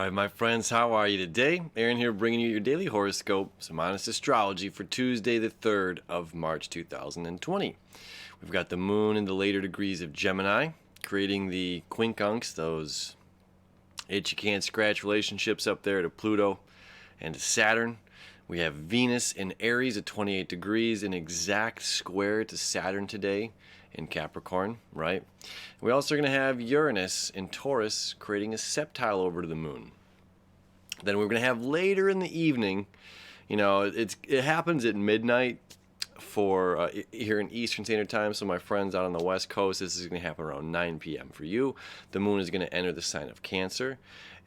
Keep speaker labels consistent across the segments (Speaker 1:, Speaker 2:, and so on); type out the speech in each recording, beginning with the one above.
Speaker 1: right, my friends, how are you today? Aaron here bringing you your daily horoscope, some honest astrology for Tuesday the 3rd of March 2020. We've got the moon in the later degrees of Gemini, creating the quincunx, those itch you can't scratch relationships up there to Pluto and to Saturn. We have Venus in Aries at 28 degrees, an exact square to Saturn today in Capricorn, right? We also are going to have Uranus in Taurus creating a septile over to the moon. Then we're going to have later in the evening, it happens at midnight for here in Eastern Standard Time. So my friends out on the West Coast, this is going to happen around 9 p.m. for you. The moon is going to enter the sign of Cancer,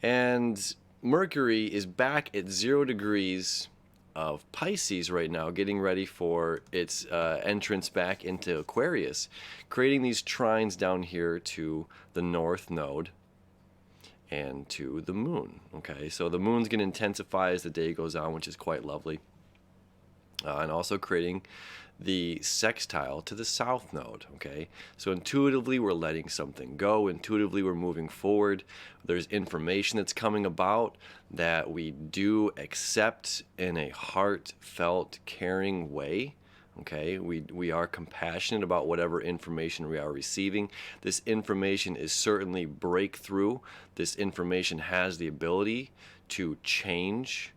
Speaker 1: and Mercury is back at 0 degrees of Pisces right now, getting ready for its entrance back into Aquarius, creating these trines down here to the North Node and to the moon. Okay, so the moon's going to intensify as the day goes on, which is quite lovely, and also creating the sextile to the South Node. Okay, so intuitively we're letting something go. Intuitively we're moving forward. There's information that's coming about that we do accept in a heartfelt, caring way. Okay, we are compassionate about whatever information we are receiving. This information is certainly breakthrough. This information has the ability to change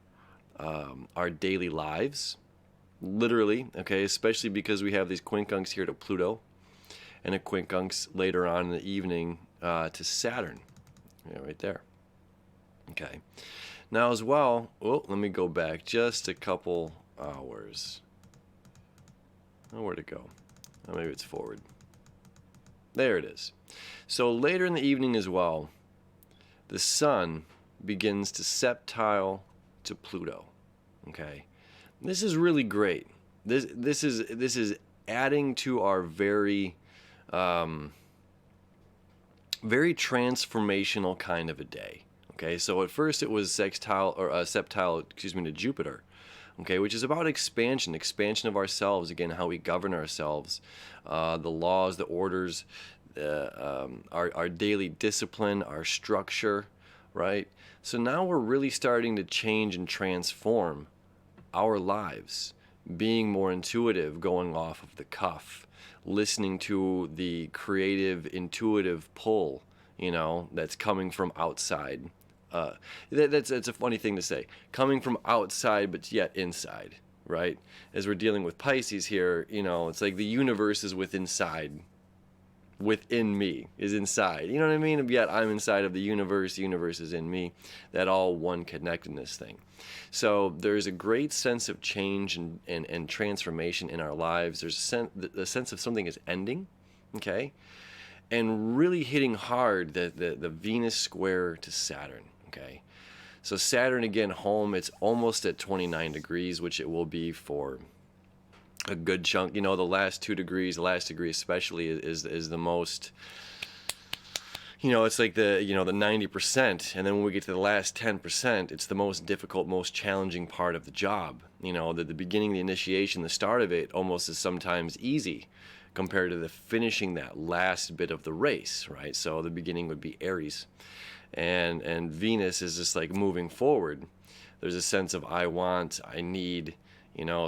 Speaker 1: our daily lives. Literally, okay, especially because we have these quincunx here to Pluto and a quincunx later on in the evening to Saturn. Yeah, right there. Okay. Now as well, let me go back just a couple hours. Oh, where'd it go? Oh, maybe it's forward. There it is. So later in the evening as well, the sun begins to septile to Pluto. Okay. This is really great. This is adding to our very transformational kind of a day. Okay, so at first it was septile to Jupiter. Okay, which is about expansion of ourselves. Again, how we govern ourselves, the laws, the orders, our daily discipline, our structure, right? So now we're really starting to change and transform our lives, being more intuitive, going off of the cuff, listening to the creative, intuitive pull, that's coming from outside. That's a funny thing to say, coming from outside but yet inside, right? As we're dealing with Pisces here, it's like the universe is within me, is inside. You know what I mean? Yet I'm inside of the universe is in me. That all one connectedness thing. So there's a great sense of change and transformation in our lives. There's a sense of something is ending, okay? And really hitting hard the Venus square to Saturn, okay? So Saturn, again, home, it's almost at 29 degrees, which it will be for a good chunk. The last 2 degrees, the last degree especially, is the most, it's like the 90%. And then when we get to the last 10%, it's the most difficult, most challenging part of the job. The beginning, the initiation, the start of it almost is sometimes easy compared to the finishing that last bit of the race, right? So the beginning would be Aries. And Venus is just like moving forward. There's a sense of I want, I need,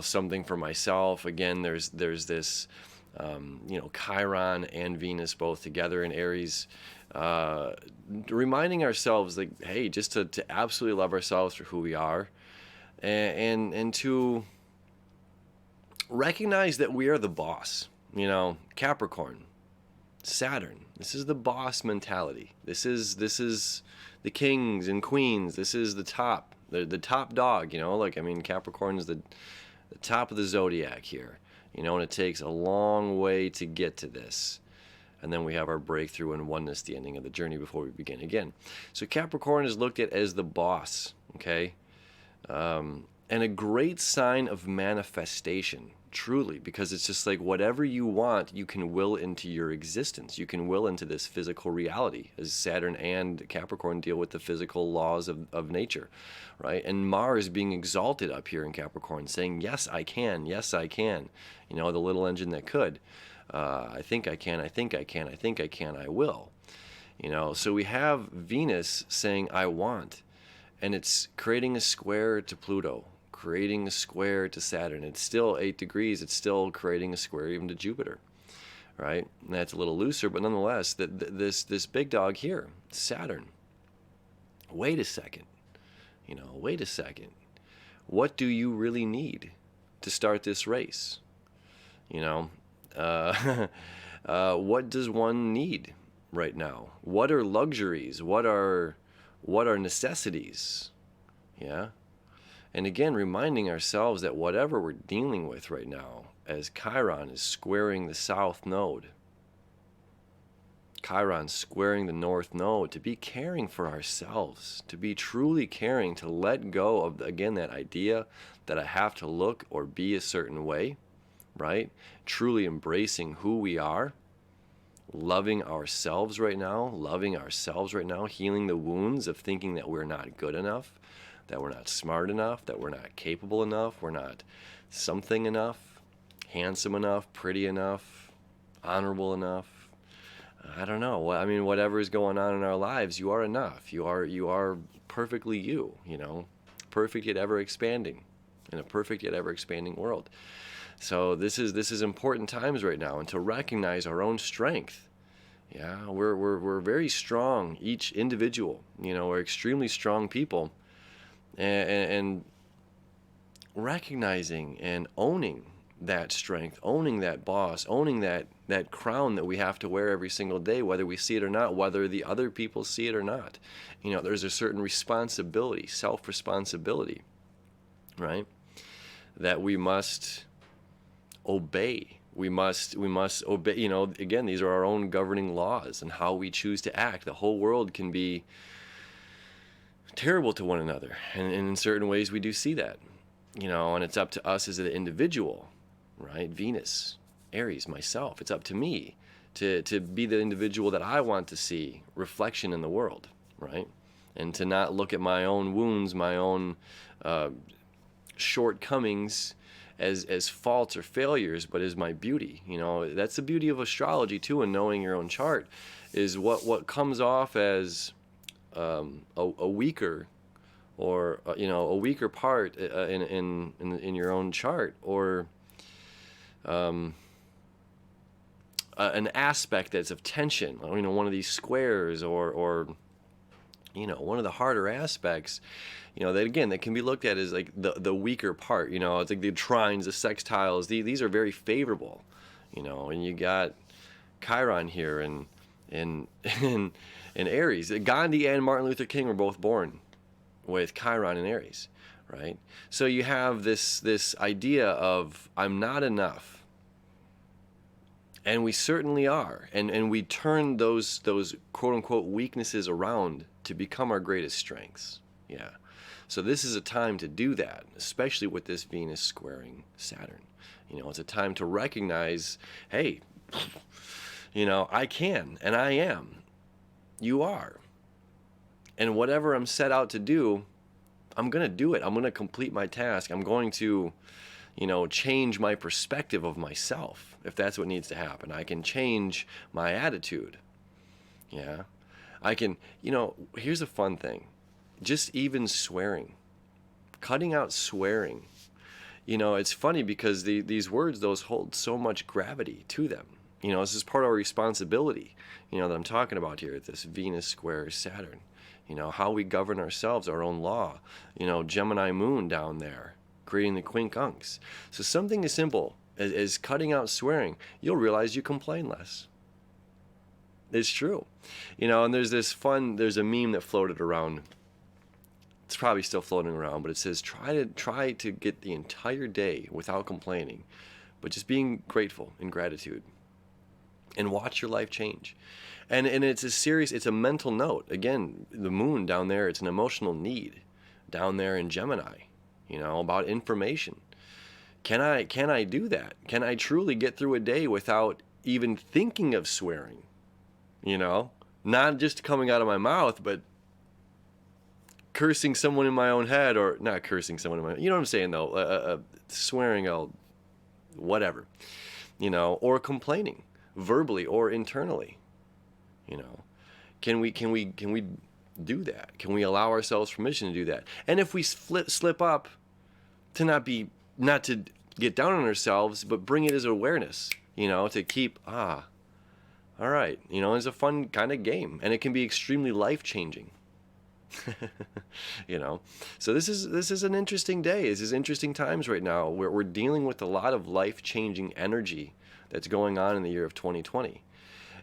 Speaker 1: something for myself. Again, there's this, Chiron and Venus both together in Aries, reminding ourselves, like, hey, just to absolutely love ourselves for who we are, and to recognize that we are the boss. Capricorn, Saturn, this is the boss mentality. This is the kings and queens. This is the top dog, Capricorn is the top of the zodiac here, and it takes a long way to get to this. And then we have our breakthrough and oneness, the ending of the journey before we begin again. So Capricorn is looked at as the boss, okay? And a great sign of manifestation, truly, because it's just like whatever you want, you can will into your existence. You can will into this physical reality, as Saturn and Capricorn deal with the physical laws of nature, right? And Mars being exalted up here in Capricorn, saying, yes, I can, the little engine that could. I think I can, I will. So we have Venus saying, I want. and it's creating a square to Pluto, creating a square to Saturn. It's still 8 degrees. It's still creating a square even to Jupiter, right? And that's a little looser, but nonetheless, this big dog here, Saturn. Wait a second. Wait a second. What do you really need to start this race? What does one need right now? What are luxuries? What are necessities? Yeah. And again, reminding ourselves that whatever we're dealing with right now, as Chiron is squaring the south node, Chiron squaring the north node, to be caring for ourselves, to be truly caring, to let go of, again, that idea that I have to look or be a certain way, right? Truly embracing who we are, loving ourselves right now, healing the wounds of thinking that we're not good enough, that we're not smart enough, that we're not capable enough, we're not something enough, handsome enough, pretty enough, honorable enough. I don't know. I mean, whatever is going on in our lives, you are enough. You are perfectly you, perfect yet ever expanding, in a perfect yet ever expanding world. So this is important times right now, and to recognize our own strength. Yeah, we're very strong, each individual. We're extremely strong people, and recognizing and owning that strength, owning that boss, owning that crown that we have to wear every single day, whether we see it or not, whether the other people see it or not. There's a certain responsibility, self-responsibility, right? That we must obey. We must obey. Again, these are our own governing laws and how we choose to act. The whole world can be terrible to one another, and in certain ways we do see that. And it's up to us as an individual, right? Venus, Aries, myself. It's up to me to be the individual that I want to see reflection in the world, right? And to not look at my own wounds, my own shortcomings as faults or failures, but as my beauty. That's the beauty of astrology too, and knowing your own chart, is what comes off as a weaker, or a weaker part in your own chart, or an aspect that's of tension, one of these squares, or one of the harder aspects, that again, that can be looked at as like the weaker part. It's like the trines, the sextiles, these are very favorable, and you got Chiron here in Aries. Gandhi and Martin Luther King were both born with Chiron in Aries, right? So you have this idea of I'm not enough, and we certainly are, and we turn those quote unquote weaknesses around to become our greatest strengths. Yeah. So this is a time to do that, especially with this Venus squaring Saturn. It's a time to recognize, hey, I can, and I am. You are. And whatever I'm set out to do, I'm going to do it. I'm going to complete my task. I'm going to, change my perspective of myself, if that's what needs to happen. I can change my attitude. Yeah. I can, here's a fun thing. Just even swearing, cutting out swearing. It's funny because these words, those hold so much gravity to them. This is part of our responsibility, that I'm talking about here, this Venus square Saturn. How we govern ourselves, our own law. Gemini moon down there, creating the quincunx. So something as simple as cutting out swearing, you'll realize you complain less. It's true. And there's there's a meme that floated around. It's probably still floating around, but it says, try to get the entire day without complaining, but just being grateful in gratitude, and watch your life change. And it's a mental note. Again, the moon down there, it's an emotional need down there in Gemini, about information. Can I do that? Can I truly get through a day without even thinking of swearing? Not just coming out of my mouth, but cursing someone in my own head, or not cursing someone in my, what I'm saying though, swearing out, whatever, or complaining verbally or internally. Can we do that? Can we allow ourselves permission to do that? And if we slip up, to not to get down on ourselves, but bring it as awareness, to keep, all right, it's a fun kind of game, and it can be extremely life-changing. So this is an interesting day. This is interesting times right now where we're dealing with a lot of life-changing energy that's going on in the year of 2020.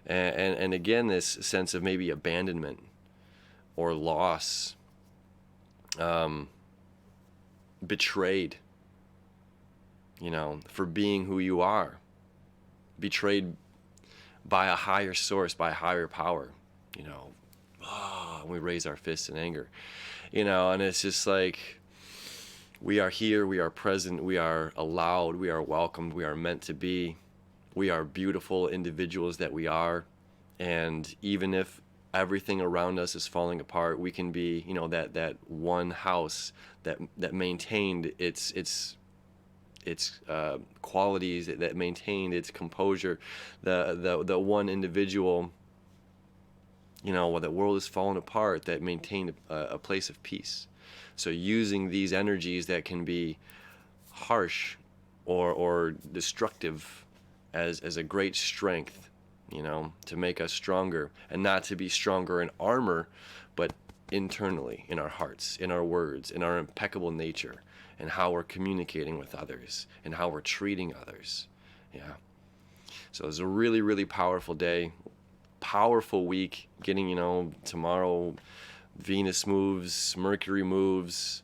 Speaker 1: And again, this sense of maybe abandonment or loss, betrayed, for being who you are, betrayed by a higher source, by a higher power, we raise our fists in anger, and it's just like, we are here, we are present, we are allowed, we are welcomed, we are meant to be, we are beautiful individuals that we are. And even if everything around us is falling apart, we can be, that one house that maintained its qualities, that maintained its composure, the one individual, while the world is falling apart, that maintained a place of peace. So using these energies that can be harsh or destructive as a great strength, to make us stronger, and not to be stronger in armor, but internally, in our hearts, in our words, in our impeccable nature, and how we're communicating with others, and how we're treating others. Yeah. So it's a really, really powerful day, powerful week. Getting, tomorrow, Venus moves, Mercury moves.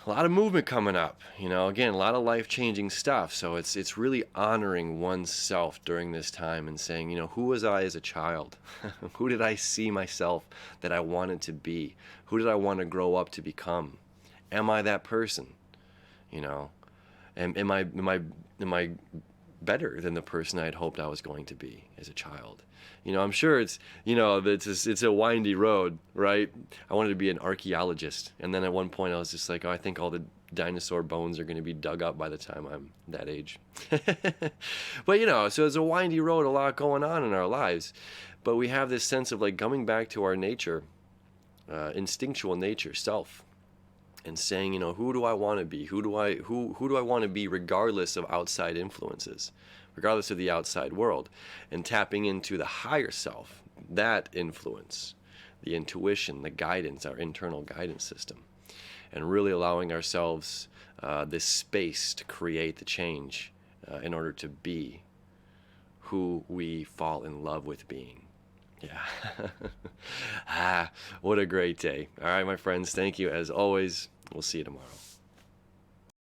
Speaker 1: A lot of movement coming up, again, a lot of life-changing stuff. So it's really honoring oneself during this time and saying, who was I as a child? Who did I see myself that I wanted to be? Who did I want to grow up to become? Am I that person? Am I better than the person I had hoped I was going to be as a child? I'm sure it's a windy road, right? I wanted to be an archaeologist, and then at one point I was just like, I think all the dinosaur bones are going to be dug up by the time I'm that age. But so it's a windy road, a lot going on in our lives, but we have this sense of like coming back to our nature, instinctual nature, self, and saying, who do I want to be? Who do I want to be, regardless of outside influences, regardless of the outside world, and tapping into the higher self, that influence, the intuition, the guidance, our internal guidance system, and really allowing ourselves this space to create the change in order to be who we fall in love with being. Yeah. What a great day. All right, my friends, thank you as always. We'll see you tomorrow.